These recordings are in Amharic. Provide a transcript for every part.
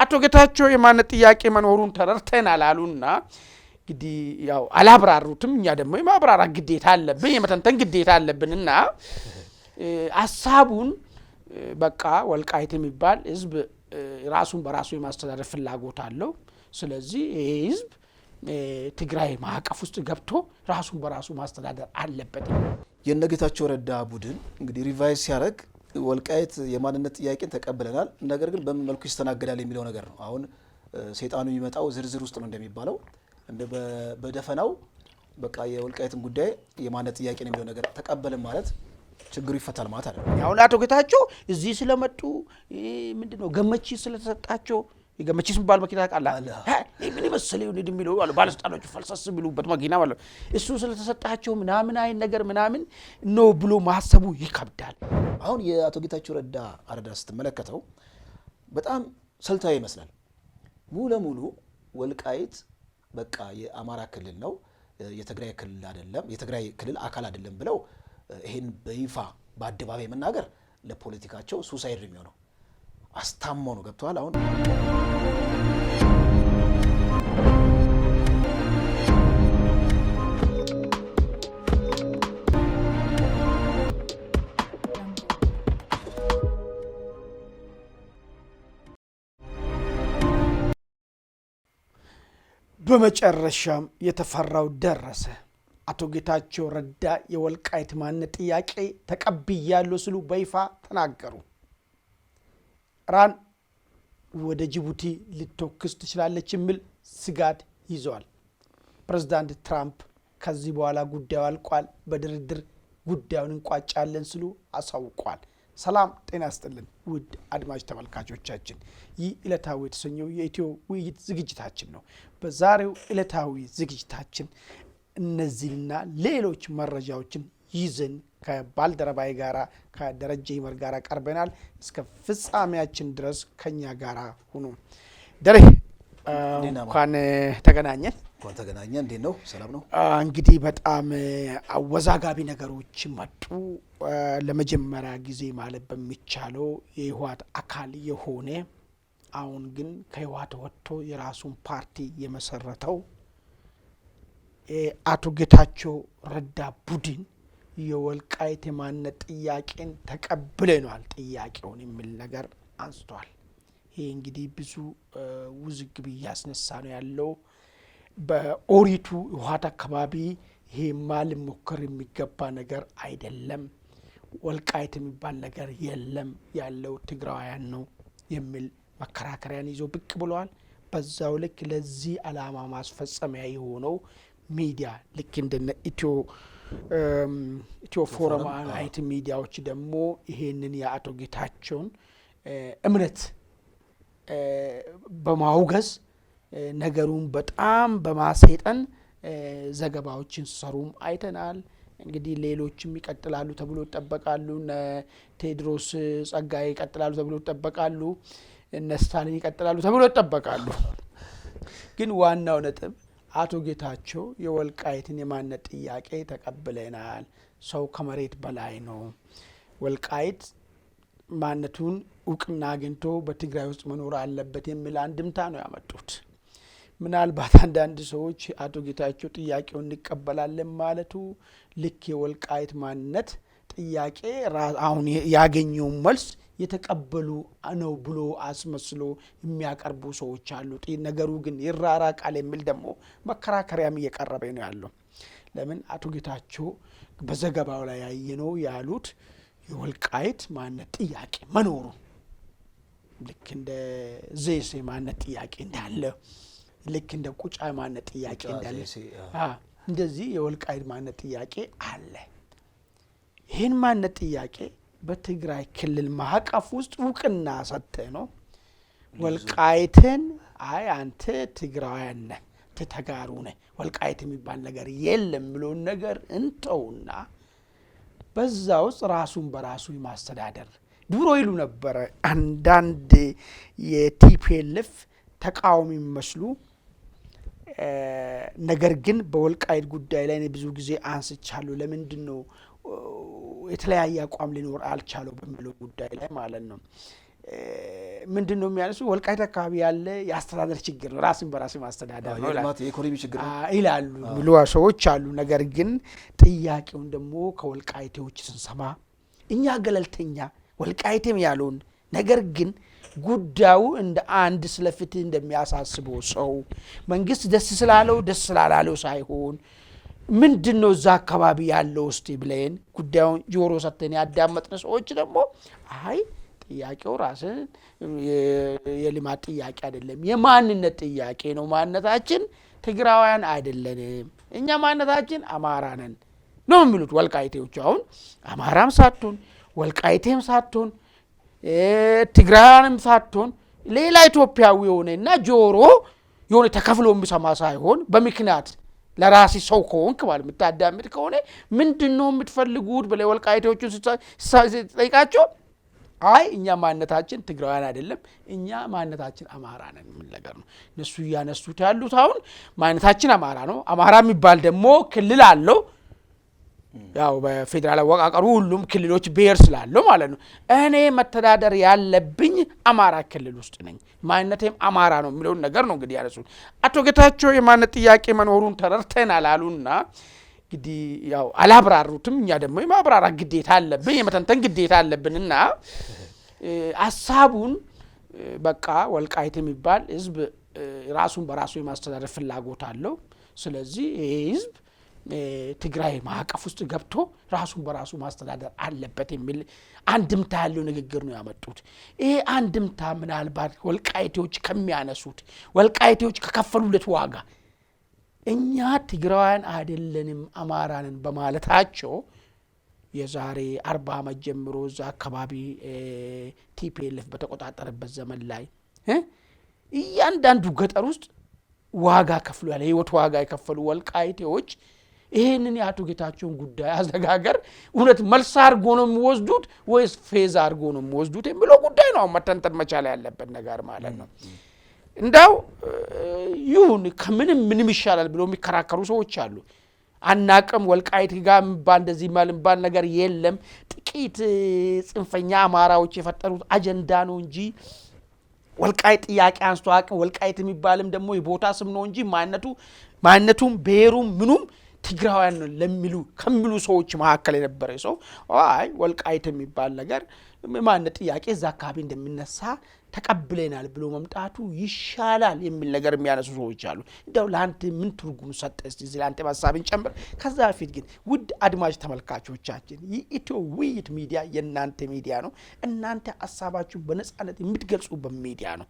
አቶ ጌታቸው የማንነት ጥያቄ መኖሩን ተረድተናል አሉና እንግዲህ ያው አላብራሩትም። እኛ ደግሞ የማብራራት ግዴታ አለብን፣ የመተንተን ግዴታ አለብንና ሐሳቡን በቃ ወልቃይት የሚባል ህዝብ ራሱን በራሱ የማስተዳደር ፍላጎት አለው። ስለዚህ ይሄ ህዝብ ትግራይ ማዕቀፍ ውስጥ ገብቶ ራሱን በራሱ ማስተዳደር አለበት። የነጌታቸው ረዳ ቡድን እንግዲህ ሪቫይዝ ሲያደርግ ወልቃይት የማንነት ጥያቄን ተቀብለናል፣ ነገር ግን በምን መልኩ ይስተናገዳል የሚለው ነገር ነው። አሁን ሰይጣኑ የሚመጣው ዝርዝር ውስጥ ነው እንደሚባለው እንደ በደፈናው በቃ የወልቃይትን ጉዳይ የማንነት ጥያቄ ነው የሚለው ነገር ተቀበልን ማለት ችግሩ ይፈታል ማለት አይደለም። አሁን አቶ ጌታቸው እዚህ ስለመጡ ምንድነው ገመቺ ስለተሰጣቸው የገመቺስ የሚባል መኪና ቃላ ምን ይመስለው እንደሚለው ባለስልጣኖች ፈልሰስ ብሉበት መኪና ማለት እሱ ስለተሰጣቸው ምናምን አይን ነገር ምናምን ነው ብሎ ማሰቡ ይከብዳል። አሁን የአቶ ጌታቸው ረዳ አረዳ ስትመለከተው በጣም ስልታዊ ይመስላል። ሙሉ ለሙሉ ወልቃይት በቃ የአማራ ክልል ነው፣ የትግራይ ክልል አይደለም፣ የትግራይ ክልል አካል አይደለም ብለው ይሄን በይፋ በአደባባይ መናገር ለፖለቲካቸው ሱሳይድ የሚሆነው አስታማው ነው። ገብቷል። አሁን በመጨረሻም የተፈራው ደረሰ። አቶ ጌታቸው ረዳ የወልቃይት ማንነት ጥያቄ ተቀብያለሁ ሲሉ በይፋ ተናገሩ። ኢራን ወደ ጅቡቲ ልትተኩስ ትችላለች የሚል ስጋት ይዘዋል። ፕሬዝዳንት ትራምፕ ከዚህ በኋላ ጉዳዩ አልቋል፣ በድርድር ጉዳዩን እንቋጫለን ሲሉ አሳውቋል። ሰላም ጤና ይስጥልን ውድ አድማጭ ተመልካቾቻችን፣ ይህ ዕለታዊ የተሰኘው የኢትዮ ውይይት ዝግጅታችን ነው። በዛሬው ዕለታዊ ዝግጅታችን እነዚህና ሌሎች መረጃዎችን ይዘን ከባልደረባይ ጋራ ከደረጀ ይመር ጋራ ቀርበናል። እስከ ፍጻሜያችን ድረስ ከኛ ጋራ ሁኑ። ደሬ እንኳን ተገናኘን። እንዴት ነው? ሰላም ነው? እንግዲህ በጣም አወዛጋቢ ነገሮች መጡ። ለመጀመሪያ ጊዜ ማለት በሚቻለው የህወሓት አካል የሆነ አሁን ግን ከህወሓት ወጥቶ የራሱን ፓርቲ የመሰረተው አቶ ጌታቸው ረዳ ቡድን የወልቃይት የማንነት ጥያቄን ተቀብለናል ጥያቄውን የሚል ነገር አንስቷል። ይሄ እንግዲህ ብዙ ውዝግብ እያስነሳ ነው ያለው። በኦሪቱ ህወሓት አካባቢ ይሄ ማልሞከር የሚገባ ነገር አይደለም፣ ወልቃይት የሚባል ነገር የለም፣ ያለው ትግራውያን ነው የሚል መከራከሪያን ይዞ ብቅ ብለዋል። በዛው ልክ ለዚህ ዓላማ ማስፈጸሚያ የሆነው ሚዲያ ልክ እንደነ ኢትዮ ፎረም አይነት ሚዲያዎች ደግሞ ይሄንን የአቶ ጌታቸውን እምነት በማውገዝ ነገሩን በጣም በማሰይጠን ዘገባዎችን ሰሩም አይተናል። እንግዲህ ሌሎችም ይቀጥላሉ ተብሎ ይጠበቃሉ። ቴድሮስ ጸጋዬ ይቀጥላሉ ተብሎ ይጠበቃሉ። እነ ስታሊን ይቀጥላሉ ተብሎ ይጠበቃሉ። ግን ዋናው ነጥብ አቶ ጌታቸው የወልቃይትን የማንነት ጥያቄ ተቀብለናል፣ ሰው ከመሬት በላይ ነው፣ ወልቃይት ማንነቱን እውቅና አግኝቶ በትግራይ ውስጥ መኖር አለበት የሚል አንድምታ ነው ያመጡት። ምናልባት አንዳንድ ሰዎች አቶ ጌታቸው ጥያቄውን እንቀበላለን ማለቱ ልክ የወልቃይት ማንነት ጥያቄ አሁን ያገኘው መልስ የተቀበሉ ነው ብሎ አስመስሎ የሚያቀርቡ ሰዎች አሉ። ነገሩ ግን ይራራቃል የሚል ደግሞ መከራከሪያም እየቀረበ ነው ያለው። ለምን አቶ ጌታቸው በዘገባው ላይ ያየነው ያሉት የወልቃይት ማንነት ጥያቄ መኖሩ ልክ እንደ ዘይሴ ማንነት ጥያቄ እንዳለ፣ ልክ እንደ ቁጫ ማንነት ጥያቄ እንዳለ እንደዚህ የወልቃይት ማንነት ጥያቄ አለ። ይህን ማንነት ጥያቄ በትግራይ ክልል ማዕቀፍ ውስጥ እውቅና ሰጥተህ ነው ወልቃይትን አይ አንተ ትግራውያን ነህ ተጋሩ ነህ ወልቃይት የሚባል ነገር የለም ብሎን ነገር እንተውና በዛ ውስጥ ራሱን በራሱ የማስተዳደር ድሮ ይሉ ነበር አንዳንድ የቲፒኤልኤፍ ተቃዋሚ መስሉ። ነገር ግን በወልቃይት ጉዳይ ላይ ብዙ ጊዜ አንስቻለሁ። ለምንድን ነው የተለያየ አቋም ሊኖር አልቻለው በሚለው ጉዳይ ላይ ማለት ነው። ምንድን ነው የሚያነሱ ወልቃይት አካባቢ ያለ የአስተዳደር ችግር ነው፣ ራስን በራስ ማስተዳደር ነው የኢኮኖሚ ችግር ይላሉ ብሎ ሰዎች አሉ። ነገር ግን ጥያቄውን ደግሞ ከወልቃይቴዎች ስንሰማ እኛ ገለልተኛ ወልቃይቴም ያለውን ነገር ግን ጉዳዩ እንደ አንድ ስለ ፍትህ እንደሚያሳስበው ሰው መንግስት ደስ ስላለው ደስ ስላላለው ሳይሆን ምንድነው እዛ አካባቢ ያለው እስቲ ብለን ጉዳዩን ጆሮ ሰጥተን ያዳመጥን ሰዎች ደግሞ አይ ጥያቄው ራስን የልማት ጥያቄ አይደለም፣ የማንነት ጥያቄ ነው። ማንነታችን ትግራውያን አይደለንም፣ እኛ ማንነታችን አማራ ነን ነው የሚሉት ወልቃይቴዎች። አሁን አማራም ሳትሆን ወልቃይቴም ሳትሆን ትግራይንም ሳትሆን ሌላ ኢትዮጵያዊ የሆነና ጆሮ የሆነ ተከፍሎ የሚሰማ ሳይሆን በምክንያት ለራሲ ሰው ከሆንክ ማለት የምታዳምጥ ከሆነ ምንድነው የምትፈልጉት ብለው ወልቃይቴዎቹን ሲጠይቃቸው አይ እኛ ማንነታችን ትግራውያን አይደለም፣ እኛ ማንነታችን አማራ ነን የሚል ነገር ነው እነሱ እያነሱት ያሉት። አሁን ማንነታችን አማራ ነው። አማራ የሚባል ደግሞ ክልል አለው። ያው በፌዴራል አወቃቀሩ ሁሉም ክልሎች ብሔር ስላለው ማለት ነው። እኔ መተዳደር ያለብኝ አማራ ክልል ውስጥ ነኝ፣ ማንነቴም አማራ ነው የሚለውን ነገር ነው እንግዲህ ያነሱት። አቶ ጌታቸው የማንነት ጥያቄ መኖሩን ተረድተናል አሉና እንግዲህ ያው አላብራሩትም። እኛ ደግሞ የማብራራት ግዴታ አለብን፣ የመተንተን ግዴታ አለብንና ሐሳቡን በቃ ወልቃይት የሚባል ህዝብ ራሱን በራሱ የማስተዳደር ፍላጎት አለው። ስለዚህ ይሄ ህዝብ ትግራይ ማዕቀፍ ውስጥ ገብቶ ራሱን በራሱ ማስተዳደር አለበት የሚል አንድምታ ያለው ንግግር ነው ያመጡት። ይሄ አንድምታ ምናልባት ወልቃይቴዎች ከሚያነሱት ወልቃይቴዎች ከከፈሉለት ዋጋ እኛ ትግራውያን አይደለንም አማራንን በማለታቸው የዛሬ 40 ዓመት ጀምሮ እዛ አካባቢ ቲፒኤልኤፍ በተቆጣጠረበት ዘመን ላይ እያንዳንዱ ገጠር ውስጥ ዋጋ ከፍሉ ያለ ህይወት ዋጋ የከፈሉ ወልቃይቴዎች ይሄንን የአቶ ጌታቸውን ጉዳይ አዘጋገር እውነት መልስ አድርጎ ነው የሚወስዱት ወይስ ፌዝ አድርጎ ነው የሚወስዱት የሚለው ጉዳይ ነው መተንተን መቻል ያለበት ነገር ማለት ነው። እንዳው ይሁን ከምንም ምንም ይሻላል ብሎ የሚከራከሩ ሰዎች አሉ። አናቅም ወልቃይት ጋር እንደዚህ ማልምባል ነገር የለም፣ ጥቂት ጽንፈኛ አማራዎች የፈጠሩት አጀንዳ ነው እንጂ ወልቃይት ጥያቄ አንስቶ አቅም ወልቃይት የሚባልም ደግሞ የቦታ ስም ነው እንጂ ማንነቱም ብሔሩም ምኑም ትግራውያን ለሚሉ ከሚሉ ሰዎች መካከል የነበረ ሰው አይ ወልቃይት የሚባል ነገር ማንነት ጥያቄ እዛ አካባቢ እንደሚነሳ ተቀብለናል ብሎ መምጣቱ ይሻላል የሚል ነገር የሚያነሱ ሰዎች አሉ። እንደው ለአንተ ምን ትርጉም ሰጠ እስቲ እዚህ ለአንተ ሐሳብን ጨምር። ከዛ በፊት ግን ውድ አድማጭ ተመልካቾቻችን የኢትዮ ውይይት ሚዲያ የእናንተ ሚዲያ ነው። እናንተ ሐሳባችሁን በነጻነት የምትገልጹበት ሚዲያ ነው።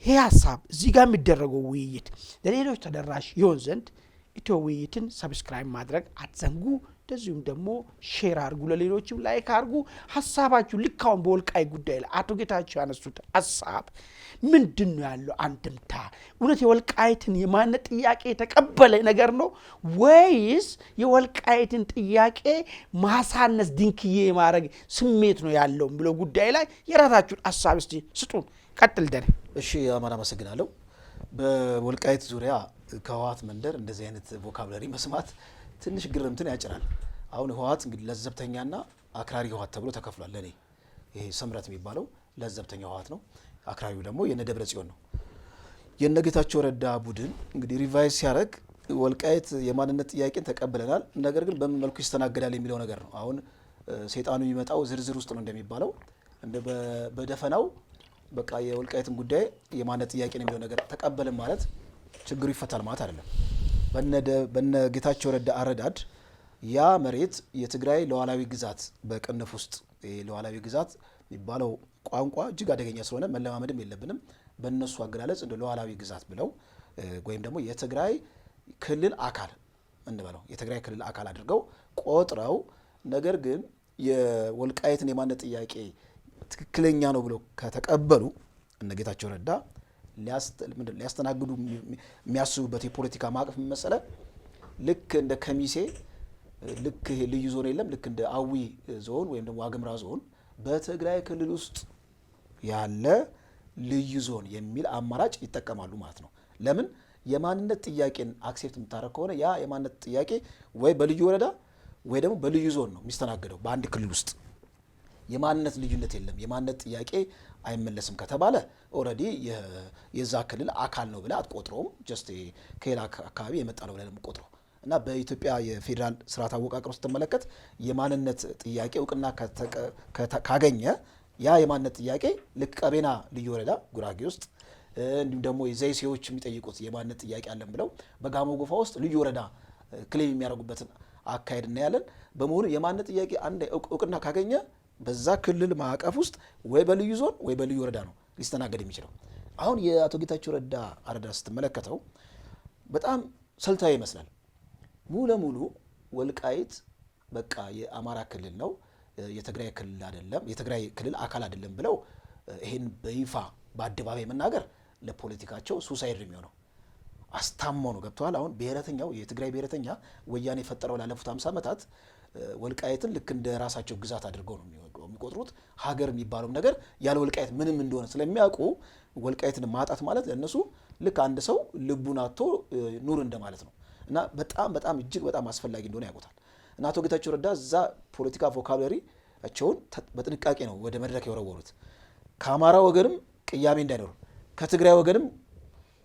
ይሄ ሐሳብ እዚህ ጋር የሚደረገው ውይይት ለሌሎች ተደራሽ ይሆን ዘንድ ኢትዮ ውይይትን ሰብስክራይብ ማድረግ አትዘንጉ። እንደዚሁም ደግሞ ሼር አድርጉ፣ ለሌሎችም ላይክ አድርጉ። ሐሳባችሁ ልካውን በወልቃይት ጉዳይ ላይ አቶ ጌታቸው ያነሱት ሐሳብ ምንድን ነው ያለው አንድምታ? እውነት የወልቃይትን የማንነት ጥያቄ የተቀበለ ነገር ነው ወይስ የወልቃይትን ጥያቄ ማሳነስ ድንክዬ ማድረግ ስሜት ነው ያለው ብሎ ጉዳይ ላይ የራሳችሁን ሐሳብ እስቲ ስጡን። ቀጥል ደሬ። እሺ አማን አመሰግናለሁ። በወልቃይት ዙሪያ ከህወሓት መንደር እንደዚህ አይነት ቮካብለሪ መስማት ትንሽ ግርምትን ያጭራል። አሁን ህወሓት እንግዲህ ለዘብተኛና አክራሪ ህወሓት ተብሎ ተከፍሏል። ለኔ ይሄ ሰምረት የሚባለው ለዘብተኛ ህወሓት ነው፣ አክራሪው ደግሞ የነደብረ ጽዮን ነው። የነጌታቸው ረዳ ቡድን እንግዲህ ሪቫይዝ ሲያደርግ ወልቃይት የማንነት ጥያቄን ተቀብለናል፣ ነገር ግን በምን መልኩ ይስተናገዳል የሚለው ነገር ነው። አሁን ሰይጣኑ የሚመጣው ዝርዝር ውስጥ ነው እንደሚባለው እንደ በደፈናው በቃ የወልቃይትን ጉዳይ የማንነት ጥያቄ ነው የሚለው ነገር ተቀበልን ማለት ችግሩ ይፈታል ማለት አይደለም። በነ ጌታቸው ረዳ አረዳድ ያ መሬት የትግራይ ሉዓላዊ ግዛት በቅንፍ ውስጥ ሉዓላዊ ግዛት የሚባለው ቋንቋ እጅግ አደገኛ ስለሆነ መለማመድም የለብንም። በእነሱ አገላለጽ እንደ ሉዓላዊ ግዛት ብለው ወይም ደግሞ የትግራይ ክልል አካል እንበለው የትግራይ ክልል አካል አድርገው ቆጥረው ነገር ግን የወልቃይትን የማንነት ጥያቄ ትክክለኛ ነው ብለው ከተቀበሉ እነ ጌታቸው ረዳ ሊያስተናግዱ የሚያስቡበት የፖለቲካ ማዕቀፍ መሰለ ልክ እንደ ከሚሴ ልክ ልዩ ዞን የለም ልክ እንደ አዊ ዞን ወይም ደግሞ ዋግምራ ዞን በትግራይ ክልል ውስጥ ያለ ልዩ ዞን የሚል አማራጭ ይጠቀማሉ ማለት ነው። ለምን የማንነት ጥያቄን አክሴፕት የምታደርግ ከሆነ ያ የማንነት ጥያቄ ወይ በልዩ ወረዳ ወይ ደግሞ በልዩ ዞን ነው የሚስተናገደው በአንድ ክልል ውስጥ። የማንነት ልዩነት የለም፣ የማንነት ጥያቄ አይመለስም ከተባለ ኦልሬዲ የዛ ክልል አካል ነው ብለህ አትቆጥረውም። ጀስት ከሌላ አካባቢ የመጣ ነው ብለህ የምትቆጥረው እና በኢትዮጵያ የፌዴራል ስርዓት አወቃቀር ውስጥ ስትመለከት የማንነት ጥያቄ እውቅና ካገኘ ያ የማንነት ጥያቄ ልክ ቀቤና ልዩ ወረዳ ጉራጌ ውስጥ እንዲሁም ደግሞ የዘይሴዎች የሚጠይቁት የማንነት ጥያቄ አለን ብለው በጋሞ ጎፋ ውስጥ ልዩ ወረዳ ክሌም የሚያደርጉበትን አካሄድ እናያለን። በመሆኑ የማንነት ጥያቄ አንድ እውቅና ካገኘ በዛ ክልል ማዕቀፍ ውስጥ ወይ በልዩ ዞን ወይ በልዩ ወረዳ ነው ሊስተናገድ የሚችለው። አሁን የአቶ ጌታቸው ረዳ አረዳ ስትመለከተው በጣም ስልታዊ ይመስላል። ሙሉ ለሙሉ ወልቃይት በቃ የአማራ ክልል ነው፣ የትግራይ ክልል አይደለም፣ የትግራይ ክልል አካል አይደለም ብለው ይሄን በይፋ በአደባባይ መናገር ለፖለቲካቸው ሱሳይድ የሚሆነው አስታማው ነው። ገብተዋል። አሁን ብሔረተኛው የትግራይ ብሔረተኛ ወያኔ የፈጠረው ላለፉት 50 ዓመታት ወልቃይትን ልክ እንደ ራሳቸው ግዛት አድርገው ነው የሚቆጥሩት። ሀገር የሚባለው ነገር ያለ ወልቃይት ምንም እንደሆነ ስለሚያውቁ ወልቃይትን ማጣት ማለት ለእነሱ ልክ አንድ ሰው ልቡን አጥቶ ኑር እንደማለት ነው እና በጣም እጅግ በጣም አስፈላጊ እንደሆነ ያውቁታል። እና አቶ ጌታቸው ረዳ እዛ ፖለቲካ ቮካብላሪያቸውን በጥንቃቄ ነው ወደ መድረክ የወረወሩት። ከአማራ ወገንም ቅያሜ እንዳይኖር፣ ከትግራይ ወገንም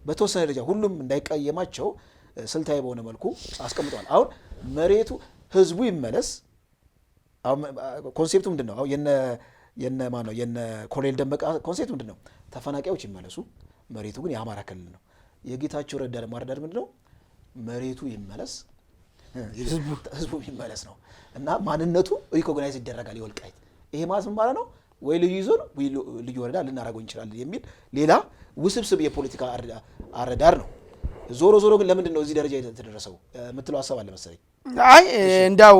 በተወሰነ ደረጃ ሁሉም እንዳይቀየማቸው ስልታዊ በሆነ መልኩ አስቀምጠዋል። አሁን መሬቱ ህዝቡ ይመለስ። ኮንሴፕቱ ምንድነው? አሁን የነ ማን ነው የነ ኮሎኔል ደመቀ ኮንሴፕቱ ምንድነው? ተፈናቃዮች ይመለሱ፣ መሬቱ ግን የአማራ ክልል ነው። የጌታቸው ረዳ ደግሞ አረዳድ ምንድነው? መሬቱ ይመለስ፣ ህዝቡ ይመለስ ነው እና ማንነቱ ሪኮግናይዝ ይደረጋል የወልቃይት። ይሄ ማለት ምን ማለት ነው? ወይ ልዩ ዞን ወይ ልዩ ወረዳ ልናደርገው እንችላለን የሚል ሌላ ውስብስብ የፖለቲካ አረዳድ ነው። ዞሮ ግን ለምንድን ነው እዚህ ደረጃ የተደረሰው የምትለው ሀሳብ አለ መሰለኝ። አይ እንዳው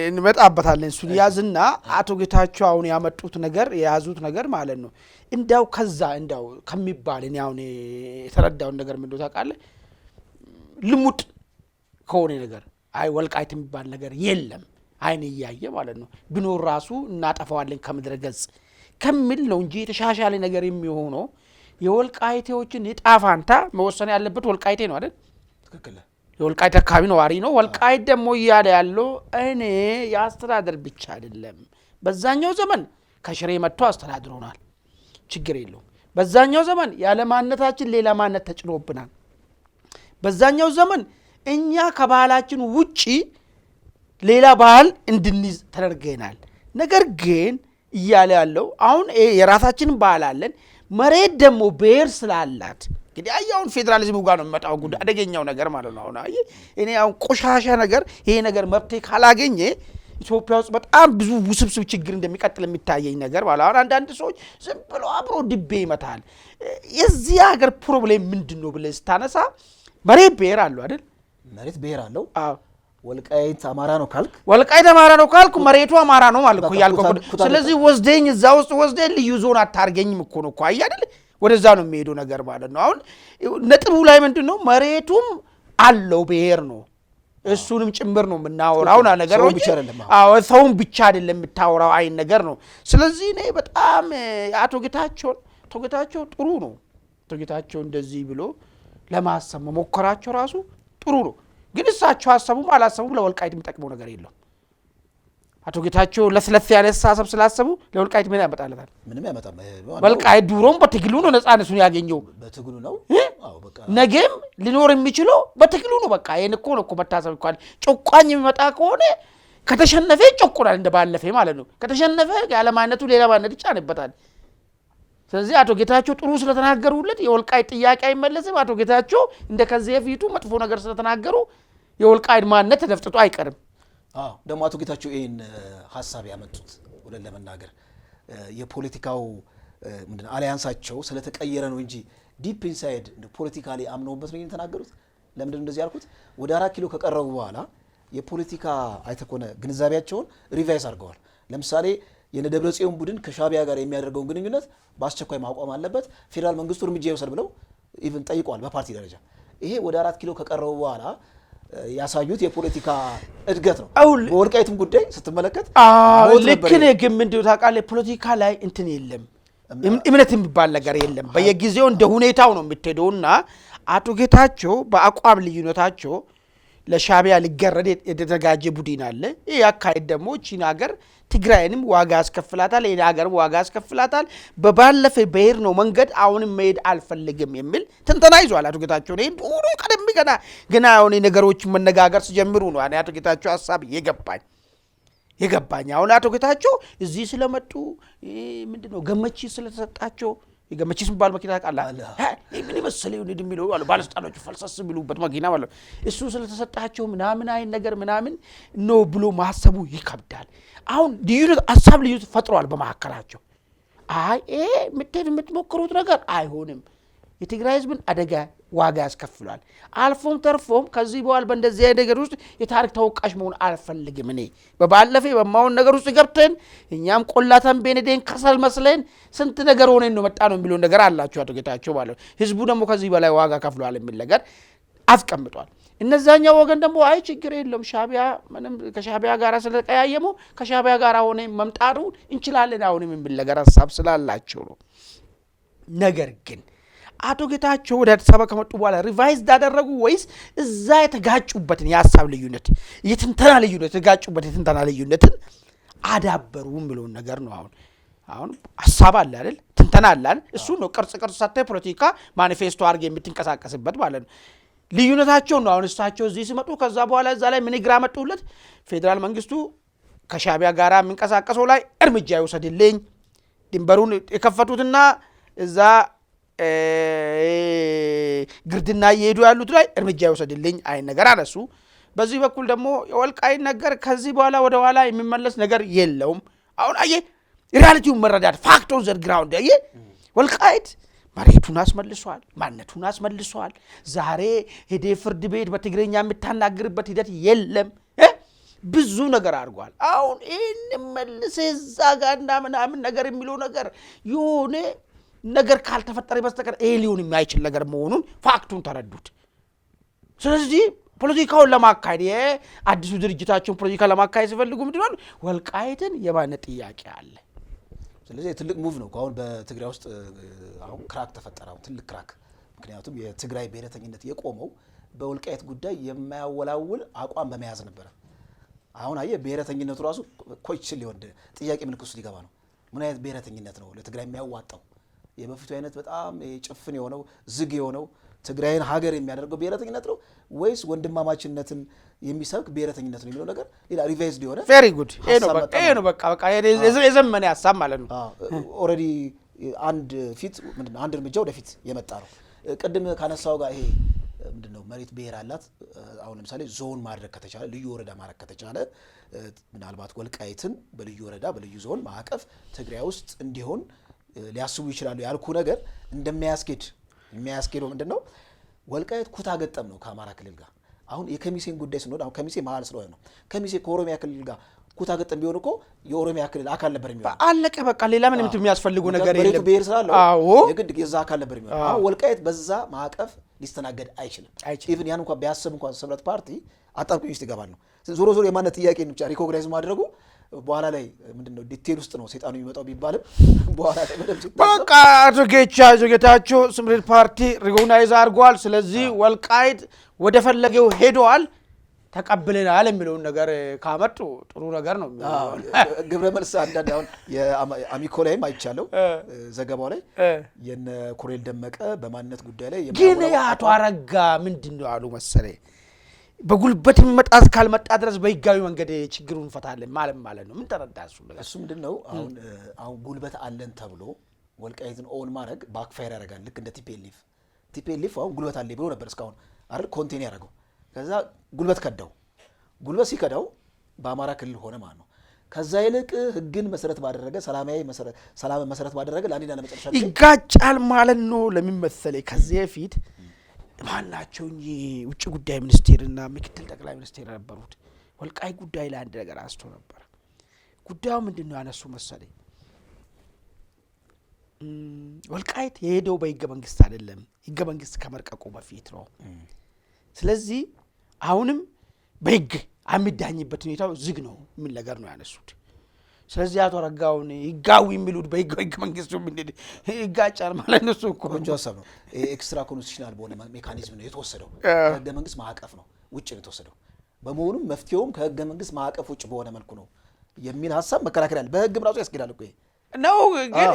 እንመጣበታለን። እሱን ያዝና አቶ ጌታቸው አሁን ያመጡት ነገር የያዙት ነገር ማለት ነው እንዳው ከዛ እንዳው ከሚባል እኔ አሁን የተረዳውን ነገር ምን እንደው ታውቃለህ፣ ልሙጥ ከሆነ ነገር አይ ወልቃይት የሚባል ነገር የለም አይን እያየ ማለት ነው ቢኖር ራሱ እናጠፋዋለን ከምድረ ገጽ ከሚል ነው እንጂ የተሻሻለ ነገር የሚሆነው የወልቃይቴዎችን እጣፋንታ መወሰን ያለበት ወልቃይቴ ነው አይደል? ትክክል። የወልቃይት አካባቢ ነዋሪ ነው። ወልቃይት ደግሞ እያለ ያለው እኔ የአስተዳደር ብቻ አይደለም። በዛኛው ዘመን ከሽሬ መጥቶ አስተዳድሮናል፣ ችግር የለውም። በዛኛው ዘመን ያለ ማንነታችን ሌላ ማንነት ተጭኖብናል። በዛኛው ዘመን እኛ ከባህላችን ውጪ ሌላ ባህል እንድንይዝ ተደርገናል። ነገር ግን እያለ ያለው አሁን የራሳችንን ባህል አለን፣ መሬት ደግሞ ብሔር ስላላት እንግዲህ አሁን ፌዴራሊዝሙ ጋር ነው የሚመጣው ጉዳይ አደገኛው ነገር ማለት ነው። አሁን እኔ አሁን ቆሻሻ ነገር ይሄ ነገር መብቴ ካላገኘ ኢትዮጵያ ውስጥ በጣም ብዙ ውስብስብ ችግር እንደሚቀጥል የሚታየኝ ነገር ማለት አሁን አንዳንድ ሰዎች ዝም ብሎ አብሮ ድቤ ይመታል። የዚህ ሀገር ፕሮብሌም ምንድነው ብለህ ስታነሳ መሬት ብሔር አለው አይደል? መሬት ብሔር አለው። አዎ ወልቃይት አማራ ነው ካልክ ወልቃይት አማራ ነው ካልኩ መሬቱ አማራ ነው ማለት ነው ያልከው። ስለዚህ ወስደኝ እዛ ውስጥ ወስደኝ ልዩ ዞን አታርገኝም እኮ ነው አይ አይደል? ወደዛ ነው የሚሄደው ነገር ማለት ነው። አሁን ነጥቡ ላይ ምንድነው መሬቱም አለው ብሔር ነው፣ እሱንም ጭምር ነው የምናወራው ነገር ነው። አዎ ሰውን ብቻ አይደለም የምታወራው አይን ነገር ነው። ስለዚህ እኔ በጣም አቶ ጌታቸው ጥሩ ነው። አቶ ጌታቸው እንደዚህ ብሎ ለማሰብ መሞከራቸው ራሱ ጥሩ ነው። ግን እሳቸው አሰቡም አላሰቡም ለወልቃይት የሚጠቅመው ነገር የለም። አቶ ጌታቸው ለስለስ ያለ አስተሳሰብ ስላሰቡ ለወልቃይት ምን ያመጣለታል? ምንም ያመጣም። ወልቃይት ዱሮም በትግሉ ነው ነፃነቱን ያገኘው፣ በትግሉ ነው። አዎ በቃ ነገም ሊኖር የሚችለው በትግሉ ነው። በቃ ይሄን እኮ ነው መታሰብ እንኳን ጨቋኝ የሚመጣ ከሆነ ከተሸነፈ ይጨቁናል እንደባለፈ ማለት ነው። ከተሸነፈ ያለማነቱ ሌላ ማነት ይጫንበታል። ስለዚህ አቶ ጌታቸው ጥሩ ስለተናገሩለት የወልቃይት ጥያቄ አይመለስም። አቶ ጌታቸው እንደከዚህ በፊቱ መጥፎ ነገር ስለተናገሩ የወልቃይት ማንነት ተደፍጥጦ አይቀርም። ደግሞ አቶ ጌታቸው ይህን ሀሳብ ያመጡት ወደ ለመናገር የፖለቲካው ምንድን አሊያንሳቸው ስለተቀየረ ነው እንጂ ዲፕ ኢንሳይድ ፖለቲካሊ አምነውበት ነው የተናገሩት። ለምንድን እንደዚህ ያልኩት? ወደ 4 ኪሎ ከቀረቡ በኋላ የፖለቲካ አይተኮነ ግንዛቤያቸውን ሪቫይዝ አድርገዋል። ለምሳሌ የደብረጽዮን ቡድን ከሻቢያ ጋር የሚያደርገውን ግንኙነት በአስቸኳይ ማቆም አለበት፣ ፌዴራል መንግስቱ እርምጃ ይወሰድ ብለው ኢቭን ጠይቀዋል በፓርቲ ደረጃ። ይሄ ወደ 4 ኪሎ ከቀረቡ በኋላ ያሳዩት የፖለቲካ እድገት ነው። በወልቃይትም ጉዳይ ስትመለከት ልክ ነህ። ግን ምንድነው ታውቃለህ ፖለቲካ ላይ እንትን የለም፣ እምነት የሚባል ነገር የለም። በየጊዜው እንደ ሁኔታው ነው የምትሄደውና አቶ ጌታቸው በአቋም ልዩነታቸው ለሻቢያ ሊገረድ የተዘጋጀ ቡድን አለ። ይህ አካሄድ ደግሞ እቺን ሀገር ትግራይንም ዋጋ ያስከፍላታል፣ ይህን ሀገርም ዋጋ ያስከፍላታል። በባለፈ በሄድ ነው መንገድ አሁንም መሄድ አልፈልግም የሚል ትንተና ይዟል አቶ ጌታቸው። ይህ ሁሉ ቀደም ገና አሁን ነገሮች መነጋገር ሲጀምሩ ነው አቶ ጌታቸው ሀሳብ የገባኝ። አሁን አቶ ጌታቸው እዚህ ስለመጡ ምንድነው ገመቺ ስለተሰጣቸው ገመቺስ የሚባል መኪና ቃላ ምን መሰለ ይሁን እንደሚለው ባለስልጣኖቹ ፈልሰስ የሚሉበት መኪና ማለት እሱ ስለተሰጣቸው ምናምን አይን ነገር ምናምን ነው ብሎ ማሰቡ ይከብዳል። አሁን ሀሳብ ልዩነት ፈጥሯል በመካከላቸው። አይ የምትሞክሩት ነገር አይሆንም፣ የትግራይ ህዝብን አደጋ ዋጋ ያስከፍሏል። አልፎም ተርፎም ከዚህ በኋላ በእንደዚህ አይነት ነገር ውስጥ የታሪክ ተወቃሽ መሆን አልፈልግም። እኔ በባለፈ በማውን ነገር ውስጥ ገብተን እኛም ቆላታን ቤነዴን ከሰል መስለን ስንት ነገር ሆነን ነው መጣ ነው የሚለው ነገር አላቸው አቶ ጌታቸው ማለት። ህዝቡ ደግሞ ከዚህ በላይ ዋጋ ከፍሏል የሚል ነገር አስቀምጧል። እነዛኛው ወገን ደግሞ አይ ችግር የለም ሻቢያ ምንም ከሻቢያ ጋር ስለተቀያየሙ ከሻቢያ ጋር ሆነ መምጣቱ እንችላለን አሁንም የሚል ነገር ሐሳብ ስላላቸው ነው። ነገር ግን አቶ ጌታቸው ወደ አዲስ አበባ ከመጡ በኋላ ሪቫይዝ ያደረጉ ወይስ እዛ የተጋጩበትን የሐሳብ ልዩነት የትንተና ልዩነት የተጋጩበት የትንተና ልዩነትን አዳበሩ ብሎን ነገር ነው። አሁን ሐሳብ አለ አይደል፣ ትንተና አለ አይደል፣ እሱ ነው ቅርጽ ሰጥተህ ፖለቲካ ማኒፌስቶ አድርገህ የምትንቀሳቀስበት ማለት ነው። ልዩነታቸው ነው አሁን እሳቸው እዚህ ሲመጡ ከዛ በኋላ እዛ ላይ ምን ግራ መጡለት። ፌዴራል መንግስቱ ከሻቢያ ጋር የሚንቀሳቀሰው ላይ እርምጃ ይወሰድልኝ፣ ድንበሩን የከፈቱትና እዛ ግርድና እየሄዱ ያሉት ላይ እርምጃ ይወሰድልኝ አይን ነገር አነሱ። በዚህ በኩል ደግሞ የወልቃይት ነገር ከዚህ በኋላ ወደ ኋላ የሚመለስ ነገር የለውም። አሁን አየህ ሪያሊቲውን መረዳት ፋክቶን ዘ ግራውንድ አየህ ወልቃይት መሬቱን አስመልሷል፣ ማንነቱን አስመልሷል። ዛሬ ሄደ ፍርድ ቤት በትግርኛ የምታናግርበት ሂደት የለም። ብዙ ነገር አድርጓል። አሁን ይህን መልስ እዛ ጋርና ምናምን ነገር የሚለው ነገር የሆነ ነገር ካልተፈጠረ በስተቀር ሊሆን የማይችል ነገር መሆኑን ፋክቱን ተረዱት። ስለዚህ ፖለቲካውን ለማካሄድ የአዲሱ ድርጅታቸውን ፖለቲካ ለማካሄድ ሲፈልጉ ምንድነው ወልቃይትን የማንነት ጥያቄ አለ። ስለዚህ ትልቅ ሙቭ ነው። አሁን በትግራይ ውስጥ አሁን ክራክ ተፈጠረ፣ ትልቅ ክራክ። ምክንያቱም የትግራይ ብሔረተኝነት የቆመው በወልቃይት ጉዳይ የማያወላውል አቋም በመያዝ ነበር። አሁን አየህ ብሔረተኝነቱ ራሱ ኮችል ሊወድ ጥያቄ ምልክት ውስጥ ሊገባ ነው። ምን አይነት ብሔረተኝነት ነው ለትግራይ የሚያዋጣው? የበፊቱ አይነት በጣም ጭፍን የሆነው ዝግ የሆነው ትግራይን ሀገር የሚያደርገው ብሔረተኝነት ነው ወይስ ወንድማማችነትን የሚሰብክ ብሔረተኝነት ነው የሚለው ነገር ሌላ ሪቫይዝ ሊሆነ ቬሪ ጉድ ይሄ ነው በቃ የዘመነ ሐሳብ ማለት ነው። ኦልሬዲ አንድ እርምጃ ወደፊት የመጣ ነው። ቅድም ካነሳው ጋር ይሄ ምንድነው መሬት ብሔር አላት። አሁን ለምሳሌ ዞን ማድረግ ከተቻለ ልዩ ወረዳ ማድረግ ከተቻለ ምናልባት ወልቃይትን በልዩ ወረዳ በልዩ ዞን ማዕቀፍ ትግራይ ውስጥ እንዲሆን ሊያስቡ ይችላሉ ያልኩ ነገር የሚያስኬደው ምንድነው ወልቃይት ኩታ ገጠም ነው ከአማራ ክልል ጋር። አሁን የከሚሴን ጉዳይ ስንወድ አሁን ከሚሴ መሀል ስለሆነ ነው። ከሚሴ ከኦሮሚያ ክልል ጋር ኩታ ገጠም ቢሆን እኮ የኦሮሚያ ክልል አካል ነበር የሚሆነው። አለቀ በቃ ሌላ ምንም የሚያስፈልጉ ነገር የለም። መሬቱ ብሔር ስላለው የግድ የዛ አካል ነበር የሚሆነው። አሁን ወልቃይት በዛ ማዕቀፍ ሊስተናገድ አይችልም። ኢቭን ያን እንኳን ቢያስብ እንኳን ስምረት ፓርቲ አጣብቂኝ ውስጥ ይገባል ነው። ዞሮ የማንነት ጥያቄ ብቻ ሪኮግናይዝ ማድረጉ በኋላ ላይ ምንድነው ዲቴል ውስጥ ነው ሰይጣኑ የሚመጣው ቢባልም በኋላ ላይ በቃ አቶ ጌታቸው ስምረት ፓርቲ ሪኮግናይዝ አድርጓል። ስለዚህ ወልቃይት ወደ ፈለገው ሄዷል፣ ተቀብለናል የሚለውን ነገር ካመጡ ጥሩ ነገር ነው። ግብረ መልስ አንዳንድ አሁን የአሚኮ ላይም አይቻለው ዘገባው ላይ የነ ኮሎኔል ደመቀ በማንነት ጉዳይ ላይ ግን አቶ አረጋ ምንድነው አሉ መሰለኝ በጉልበት የሚመጣ ካልመጣ ድረስ በህጋዊ መንገድ ችግሩን እንፈታለን ማለት ነው። ምን ተረዳ እሱ ምንድነው? አሁን ጉልበት አለን ተብሎ ወልቃይትን ኦን ማድረግ ባክፋየር ያደርጋል። ልክ እንደ ቲፒኤልኤፍ አሁን ጉልበት አለ ብሎ ነበር እስካሁን አይደል ኮንቴን ያደርገው። ከዛ ጉልበት ከዳው። ጉልበት ሲከዳው በአማራ ክልል ሆነ ማለት ነው። ከዛ ይልቅ ህግን መሰረት ባደረገ ሰላም መሰረት ባደረገ ለአንዴና ለመጨረሻ ይጋጫል ማለት ነው። ለምን መሰለኝ ከዚህ በፊት ማናቸው የውጭ ጉዳይ ሚኒስቴርና ምክትል ጠቅላይ ሚኒስቴር ነበሩት ወልቃይት ጉዳይ ላይ አንድ ነገር አንስቶ ነበር። ጉዳዩ ምንድነው ያነሱ መሰለኝ ወልቃይት የሄደው በህገ መንግስት አይደለም፣ ህገ መንግስት ከመርቀቁ በፊት ነው። ስለዚህ አሁንም በህግ የሚዳኝበት ሁኔታው ዝግ ነው ምን ነገር ነው ያነሱት። ስለዚህ አቶ አረጋውን ህጋዊ የሚሉት በህገ መንግስቱ ምን ይጋጫል ማለት ነው እኮ ቆንጆ ሐሳብ ነው። ኤክስትራ ኮንስቲቱሽናል በሆነ ሜካኒዝም ነው የተወሰደው። ህገ መንግስት ማዕቀፍ ነው ውጭ ነው የተወሰደው። በመሆኑም መፍትሄውም ከህገ መንግስት ማዕቀፍ ውጭ በሆነ መልኩ ነው የሚል ሀሳብ መከራከር ያለ በህግም ራሱ ያስኬዳል እኮ ነው። ግን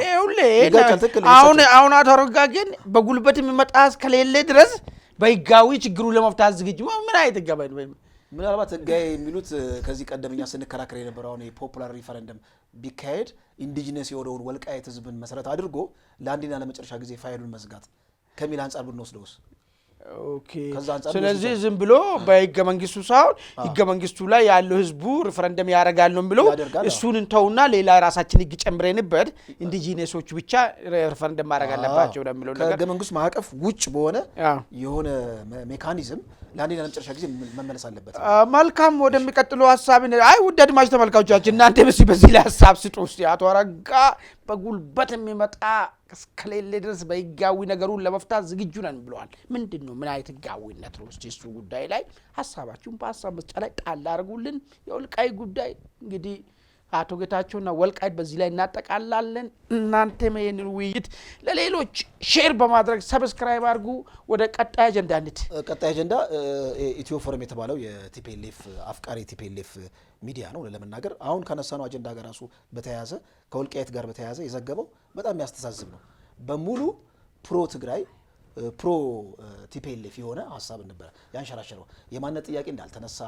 አሁን አቶ አረጋ ግን በጉልበት የሚመጣ እስከሌለ ድረስ በህጋዊ ችግሩ ለመፍታት ዝግጁ ምን አይነት ገባኝ። ምናልባት ህጋዊ የሚሉት ከዚህ ቀደምኛ ስንከራከር የነበረው አሁን የፖፑላር ሪፈረንደም ቢካሄድ ኢንዲጂነስ የሆነውን ወልቃይት ህዝብን መሰረት አድርጎ ለአንዴና ለመጨረሻ ጊዜ ፋይሉን መዝጋት ከሚል አንጻር ብንወስደውስ? ኦኬ። ስለዚህ ዝም ብሎ በህገ መንግስቱ ሳይሆን ህገ መንግስቱ ላይ ያለው ህዝቡ ሪፈረንደም ያደርጋል ነው ብሎ እሱን እንተውና ሌላ ራሳችን ህግ ጨምረንበት ኢንዲጂነሶቹ ብቻ ሪፈረንደም ማድረግ አለባቸው ነው የሚለው ነገር ከህገ መንግስቱ ማዕቀፍ ውጭ በሆነ የሆነ ሜካኒዝም ለአንዴና ለመጨረሻ ጊዜ መመለስ አለበት። መልካም። ወደሚቀጥለው ሀሳብ ውድ አድማጭ ተመልካቾቻችን እናንተ በዚህ ላይ ሀሳብ ስጡ እስቲ። አቶ አረጋ በጉልበት የሚመጣ እስከሌለ ድረስ በህጋዊ ነገሩን ለመፍታት ዝግጁ ነን ብለዋል። ምንድን ነው ምን አይነት ህጋዊነት ነው? እስቲ እሱ ጉዳይ ላይ ሀሳባችሁን በሀሳብ መስጫ ላይ ጣል አድርጉልን። የወልቃይት ጉዳይ እንግዲህ አቶ ጌታቸውና ወልቃይት በዚህ ላይ እናጠቃላለን። እናንተም ይህንን ውይይት ለሌሎች ሼር በማድረግ ሰብስክራይብ አድርጉ። ወደ ቀጣይ አጀንዳ እንሂድ። ቀጣይ አጀንዳ ኢትዮ ፎረም የተባለው የቲፒኤልኤፍ አፍቃሪ ቲፒኤልኤፍ ሚዲያ ነው። ለመናገር አሁን ከነሳነው አጀንዳ ጋር ራሱ በተያያዘ ከወልቃይት ጋር በተያያዘ የዘገበው በጣም የሚያስተሳዝብ ነው። በሙሉ ፕሮ ትግራይ ፕሮ ቲፒኤልኤፍ የሆነ ሀሳብ ነበር ያንሸራሸረው። የማንነት ጥያቄ እንዳልተነሳ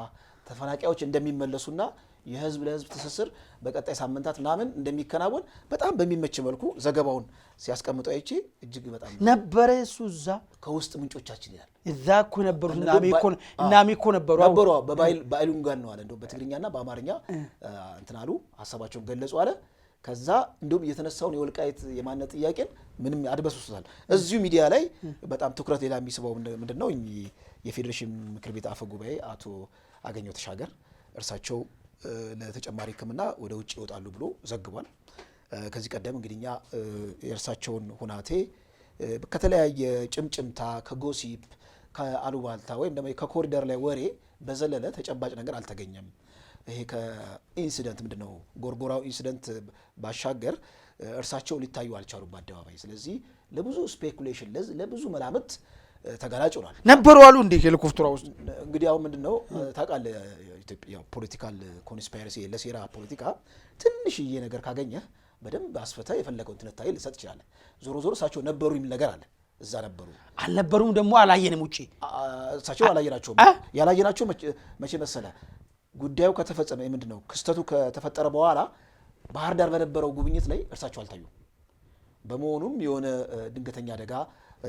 ተፈናቃዮች እንደሚመለሱና የህዝብ ለህዝብ ትስስር በቀጣይ ሳምንታት ምናምን እንደሚከናወን በጣም በሚመች መልኩ ዘገባውን ሲያስቀምጠው አይቼ እጅግ በጣም ነበረ። እሱ እዛ ከውስጥ ምንጮቻችን ይላል እዛ እኮ ነበሩ እናሚኮ ነበሩ በአይሉንጋን ነው አለ። እንደው በትግርኛና በአማርኛ እንትን አሉ ሀሳባቸውን ገለጹ አለ። ከዛ እንደውም እየተነሳውን የወልቃይት የማንነት ጥያቄን ምንም አድበስብሶታል። እዚሁ ሚዲያ ላይ በጣም ትኩረት ሌላ የሚስበው ምንድነው የፌዴሬሽን ምክር ቤት አፈ ጉባኤ አቶ አገኘሁ ተሻገር እርሳቸው ለተጨማሪ ሕክምና ወደ ውጭ ይወጣሉ ብሎ ዘግቧል። ከዚህ ቀደም እንግዲህኛ የእርሳቸውን ሁናቴ ከተለያየ ጭምጭምታ ከጎሲፕ ከአሉባልታ ወይም ደግሞ ከኮሪደር ላይ ወሬ በዘለለ ተጨባጭ ነገር አልተገኘም። ይሄ ከኢንሲደንት ምንድነው ጎርጎራው ኢንሲደንት ባሻገር እርሳቸው ሊታዩ አልቻሉም በአደባባይ። ስለዚህ ለብዙ ስፔኩሌሽን ለብዙ መላምት ተጋላጭ ሆኗል። ነበሩ አሉ እንዴ ሄሊኮፕተር ውስጥ እንግዲህ አሁን ምንድነው ታውቃለህ ኢትዮጵያ ፖለቲካል ኮንስፓይረሲ ለሴራ ፖለቲካ ትንሽዬ ነገር ካገኘ በደንብ አስፈታ የፈለገውን ትንታኔ ሊሰጥ ይችላል። ዞሮ ዞሮ እሳቸው ነበሩ የሚል ነገር አለ። እዛ ነበሩ አልነበሩም ደግሞ አላየንም። ውጪ እሳቸው አላየናቸውም። ያላየናቸው መቼ መሰለ ጉዳዩ ከተፈጸመ ምንድነው ክስተቱ ከተፈጠረ በኋላ ባህር ዳር በነበረው ጉብኝት ላይ እርሳቸው አልታዩም። በመሆኑም የሆነ ድንገተኛ አደጋ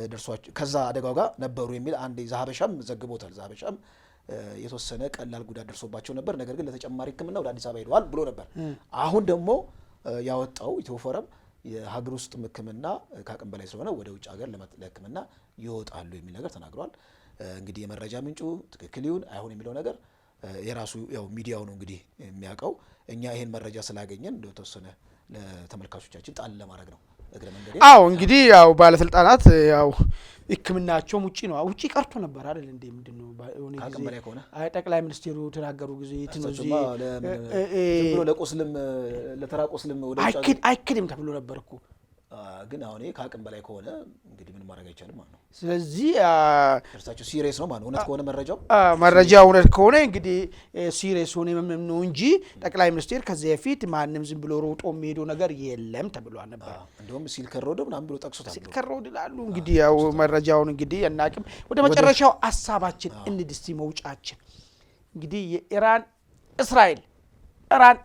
ደርሷቸው ከዛ አደጋው ጋር ነበሩ የሚል አንድ ዛሀበሻም ዘግቦታል። ዛሀበሻም የተወሰነ ቀላል ጉዳት ደርሶባቸው ነበር፣ ነገር ግን ለተጨማሪ ሕክምና ወደ አዲስ አበባ ሄደዋል ብሎ ነበር። አሁን ደግሞ ያወጣው ኢትዮ ፎረም የሀገር ውስጥ ሕክምና ከአቅም በላይ ስለሆነ ወደ ውጭ ሀገር ለሕክምና ይወጣሉ የሚል ነገር ተናግሯል። እንግዲህ የመረጃ ምንጩ ትክክል ይሁን አይሁን የሚለው ነገር የራሱ ያው ሚዲያው ነው እንግዲህ የሚያውቀው። እኛ ይሄን መረጃ ስላገኘን እንደተወሰነ ለተመልካቾቻችን ጣል ለማድረግ ነው እግረ መንገድ። እንግዲህ ያው ባለስልጣናት ያው ሕክምናቸውም ውጪ ነው። ውጪ ቀርቶ ነበር አይደል እንዴ? ምንድነው ከአቅም በላይ ከሆነ ጠቅላይ ሚኒስትሩ ተናገሩ ጊዜ ዝም ብሎ ለቆስልም ለተራ ቆስልም ወደ አይክድም ተብሎ ነበር እኮ። ግን አሁን ከአቅም በላይ ከሆነ እንግዲህ ምን ማድረግ አይቻልም ማለት ነው። ስለዚህ እርሳቸው ሲሪየስ ነው ማለት ነው። እውነት ከሆነ መረጃው እውነት ከሆነ እንግዲህ ሲሪየስ ሆነ ነው እንጂ ጠቅላይ ሚኒስትር ከዚህ በፊት ማንም ዝም ብሎ ሮጦ የሚሄደው ነገር የለም ተብሏል ነበር። እንደውም ሲልከሮድ ምናምን ብሎ ጠቅሶታል። ሲልከሮድ ይላሉ እንግዲህ ያው መረጃውን እንግዲህ እናቅም። ወደ መጨረሻው ሀሳባችን እንድስቲ መውጫችን እንግዲህ የኢራን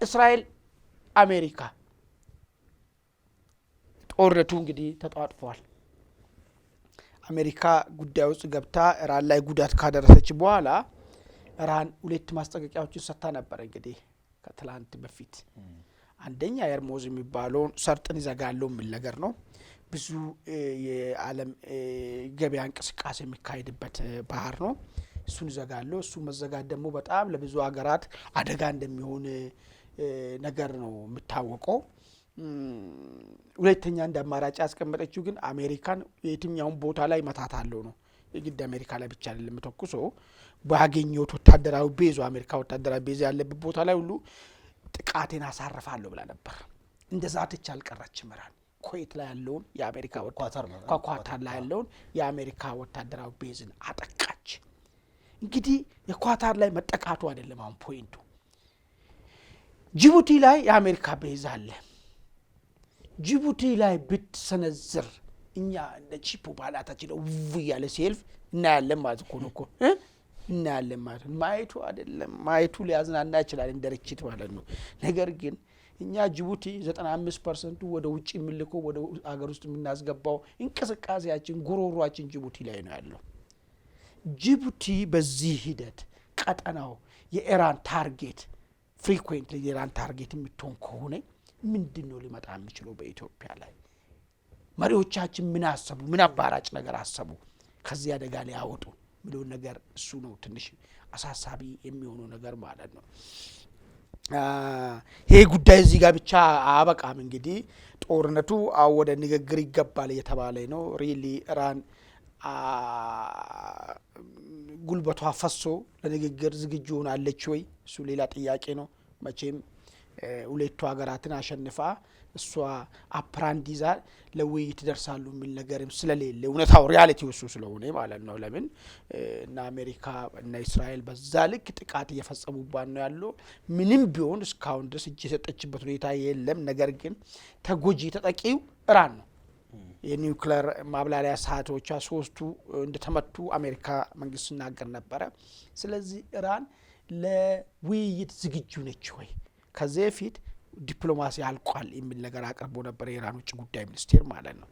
እስራኤል አሜሪካ ጦርነቱ እንግዲህ ተጧጥፏል። አሜሪካ ጉዳይ ውስጥ ገብታ ኢራን ላይ ጉዳት ካደረሰች በኋላ ኢራን ሁለት ማስጠንቀቂያዎችን ሰጥታ ነበር። እንግዲህ ከትላንት በፊት አንደኛ የሆርሙዝ የሚባለውን ሰርጥን ይዘጋለው የሚል ነገር ነው። ብዙ የዓለም ገበያ እንቅስቃሴ የሚካሄድበት ባህር ነው። እሱን ይዘጋለው። እሱ መዘጋት ደግሞ በጣም ለብዙ ሀገራት አደጋ እንደሚሆን ነገር ነው የሚታወቀው። ሁለተኛ እንደ አማራጭ ያስቀመጠችው ግን አሜሪካን የትኛውን ቦታ ላይ መታታለው ነው። የግድ አሜሪካ ላይ ብቻ አይደለም ተኩሶ ባገኘው ወታደራዊ ቤዝ አሜሪካ ወታደራዊ ቤዝ ያለበት ቦታ ላይ ሁሉ ጥቃቴን አሳርፋለሁ ብላ ነበር። እንደዛ ትቻ አልቀረችም። ኢራን ኩዌት ላይ ያለውን የአሜሪካ ኳታር ላይ ያለውን የአሜሪካ ወታደራዊ ቤዝን አጠቃች። እንግዲህ የኳታር ላይ መጠቃቱ አይደለም አሁን ፖይንቱ። ጅቡቲ ላይ የአሜሪካ ቤዝ አለ። ጅቡቲ ላይ ብትሰነዝር እኛ እንደ ቺፖ ባላታችን ነው ያለ ሴልፍ እናያለን ማለት እኮ እናያለን ማለት ነው። ማየቱ አይደለም ማየቱ ሊያዝናና ይችላል እንደ ርችት ማለት ነው። ነገር ግን እኛ ጅቡቲ 95% ወደ ውጭ የሚልከው ወደ አገር ውስጥ የምናስገባው እንቅስቃሴያችን ጉሮሯችን ጅቡቲ ላይ ነው ያለው። ጅቡቲ በዚህ ሂደት ቀጠናው የኢራን ታርጌት ፍሪኩዌንትሊ የኢራን ታርጌት የምትሆን ከሆነ ምንድነው ሊመጣ የሚችለው በኢትዮጵያ ላይ? መሪዎቻችን ምን አሰቡ? ምን አባራጭ ነገር አሰቡ ከዚህ አደጋ ሊያወጡ ምለው ነገር እሱ ነው ትንሽ አሳሳቢ የሚሆነው ነገር ማለት ነው። ይሄ ጉዳይ እዚህ ጋር ብቻ አበቃም። እንግዲህ ጦርነቱ ወደ ንግግር ይገባል እየተባለ ነው። ሪሊ ኢራን ጉልበቷ ፈሶ ለንግግር ዝግጁ ሆናለች ወይ? እሱ ሌላ ጥያቄ ነው። መቼም ሁለቱ ሀገራትን አሸንፋ እሷ አፕራንድ ይዛ ለውይይት ይደርሳሉ የሚል ነገርም ስለሌለ እውነታው ሪያሊቲ እሱ ስለሆነ ማለት ነው። ለምን እና አሜሪካ እና እስራኤል በዛ ልክ ጥቃት እየፈጸሙባት ነው ያለው። ምንም ቢሆን እስካሁን ድረስ እጅ የሰጠችበት ሁኔታ የለም። ነገር ግን ተጎጂ ተጠቂው ኢራን ነው። የኒውክሌር ማብላሪያ ሰዓቶቿ 3ቱ እንደተመቱ አሜሪካ መንግስት ሲናገር ነበረ። ስለዚህ ኢራን ለውይይት ዝግጁ ነች ወይ? ከዚህ በፊት ዲፕሎማሲ አልቋል የሚል ነገር አቅርቦ ነበር የኢራን ውጭ ጉዳይ ሚኒስቴር ማለት ነው።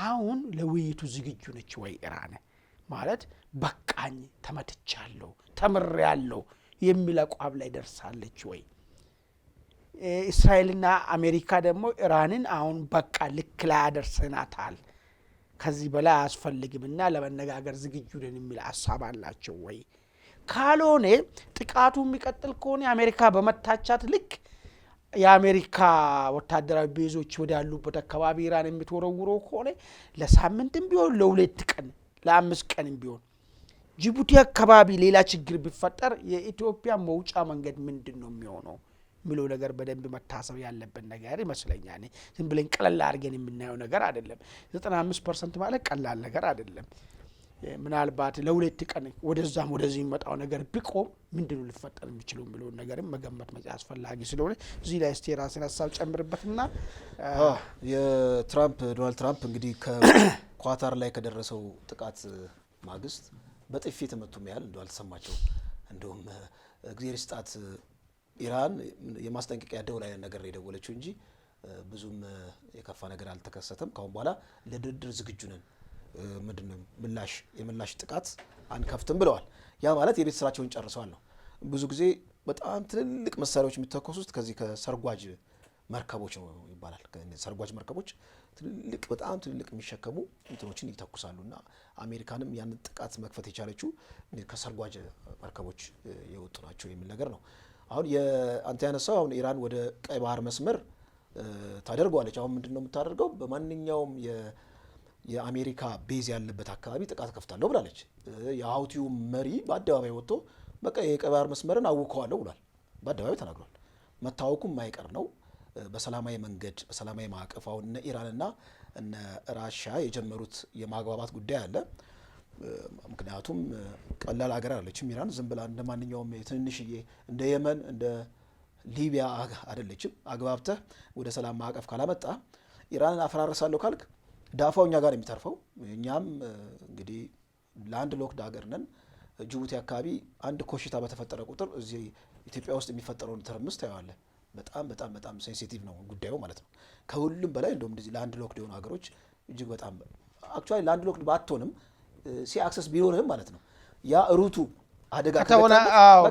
አሁን ለውይይቱ ዝግጁ ነች ወይ ኢራን? ማለት በቃኝ፣ ተመትቻለሁ፣ ተምሬያለሁ የሚል አቋም ላይ ደርሳለች ወይ? እስራኤልና አሜሪካ ደግሞ ኢራንን አሁን በቃ ልክ ላይ አደርሰናታል፣ ከዚህ በላይ አያስፈልግምና ለመነጋገር ዝግጁ ነን የሚል ሀሳብ አላቸው ወይ? ካልሆነ ጥቃቱ የሚቀጥል ከሆነ አሜሪካ በመታቻት ልክ የአሜሪካ ወታደራዊ ቤዞች ወዳሉበት አካባቢ ኢራን የምትወረውረው ከሆነ ለሳምንትም ቢሆን ለ2 ቀን ለ5 ቀንም ቢሆን ጅቡቲ አካባቢ ሌላ ችግር ቢፈጠር የኢትዮጵያ መውጫ መንገድ ምንድን ነው የሚሆነው የሚለው ነገር በደንብ መታሰብ ያለበት ነገር ይመስለኛል። ዝም ብለን ቀላል አድርገን የምናየው ነገር አይደለም። 95% ማለት ቀላል ነገር አይደለም። ምናልባት ለ2 ቀን ወደዛም ወደዚህ የሚመጣው ነገር ቢቆም ምንድነው ሊፈጠር የሚችለው የሚለው ነገርም መገመት አስፈላጊ ስለሆነ እዚህ ላይ እስቲ ራስን ሀሳብ ጨምርበትና ዶናልድ ትራምፕ እንግዲህ ከኳታር ላይ ከደረሰው ጥቃት ማግስት በጥፊ ተመቱም ያህል እንደው አልተሰማቸው። እንደውም እግዚአብሔር ይስጣት ኢራን የማስጠንቀቂያ ደውል አይነት ነገር የደወለችው እንጂ ብዙም የከፋ ነገር አልተከሰተም። ካሁን በኋላ ለድርድር ዝግጁ ነን፣ ምንድነው የምላሽ ጥቃት አንከፍትም ብለዋል። ያ ማለት የቤት ስራቸውን ጨርሰዋል ነው። ብዙ ጊዜ በጣም ትልልቅ መሳሪያዎች የሚተኮሱት ከዚህ ከሰርጓጅ መርከቦች ነው ይባላል። ሰርጓጅ መርከቦች በጣም ትልልቅ የሚሸከሙ እንትኖችን ይተኩሳሉና አሜሪካንም ያንን ጥቃት መክፈት የቻለችው ከሰርጓጅ መርከቦች የወጡ ናቸው የሚል ነገር ነው። አሁን አንተ ያነሳው አሁን ኢራን ወደ ቀይ ባህር መስመር ታደርገዋለች። አሁን ምንድነው የምታደርገው? በማንኛውም የአሜሪካ ቤዝ ያለበት አካባቢ ጥቃት ከፍታለሁ ብላለች። የሀውቲው መሪ በአደባባይ ወጥቶ በቃ የቀይ ባህር መስመርን አውከዋለሁ ብሏል። በአደባባይ ተናግሯል። መታወቁ የማይቀር ነው። በሰላማዊ መንገድ በሰላማዊ ማዕቀፍ አሁን እነ ኢራንና እነ ራሽያ የጀመሩት የማግባባት ጉዳይ አለ። ምክንያቱም ቀላል ሀገር አይደለችም ኢራን። ዝም ብላ እንደ ማንኛውም ትንሽዬ እንደ የመን እንደ ሊቢያ አይደለችም። አግባብተህ ወደ ሰላም ማዕቀፍ ካላመጣ ኢራንን አፈራረሳለሁ ካልክ ዳፋው እኛ ጋር የሚተርፈው። እኛም እንግዲህ ላንድ ሎክድ ሀገር ነን። ጅቡቲ አካባቢ አንድ ኮሽታ በተፈጠረ ቁጥር እዚህ ኢትዮጵያ ውስጥ የሚፈጠረውን ትርምስ ታየዋለህ። በጣም በጣም በጣም ሴንሲቲቭ ነው ጉዳዩ ማለት ነው። ከሁሉም በላይ እንደውም እንደዚህ ላንድ ሎክድ የሆኑ ሀገሮች እጅግ በጣም አክቹዋሊ ላንድ ሎክድ ባትሆንም ሲ አክሰስ ቢኖርህም ማለት ነው ያ ሩቱ አደጋ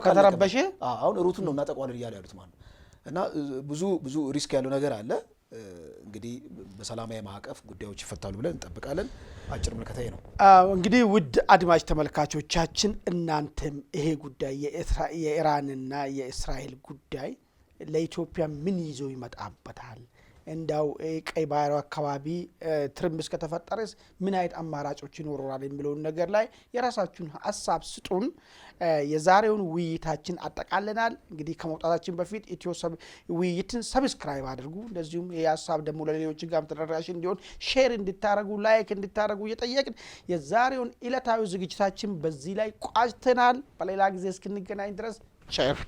ከተረበሸ አሁን ሩቱን ነው እናጠቋለን እያሉ ያሉት ማለት ነው። እና ብዙ ሪስክ ያለው ነገር አለ። እንግዲህ በሰላማዊ ማዕቀፍ ጉዳዮች ይፈታሉ ብለን እንጠብቃለን። አጭር ምልከታዬ ነው። እንግዲህ ውድ አድማጭ ተመልካቾቻችን እናንተም ይሄ ጉዳይ የኢራንና የእስራኤል ጉዳይ ለኢትዮጵያ ምን ይዞ ይመጣበታል፣ እንዳው ቀይ ባህር አካባቢ ትርምስ ከተፈጠረስ ምን አይነት አማራጮች ይኖሩናል የሚለውን ነገር ላይ የራሳችሁን ሀሳብ ስጡን። የዛሬውን ውይይታችን አጠቃለናል። እንግዲህ ከመውጣታችን በፊት ኢትዮሰብ ውይይትን ሰብስክራይብ አድርጉ። እንደዚሁም ይህ ሀሳብ ደግሞ ለሌሎች ጋር ተደራሽ እንዲሆን ሼር እንድታረጉ፣ ላይክ እንድታረጉ እየጠየቅን የዛሬውን ዕለታዊ ዝግጅታችን በዚህ ላይ ቋጭተናል። በሌላ ጊዜ እስክንገናኝ ድረስ ቸር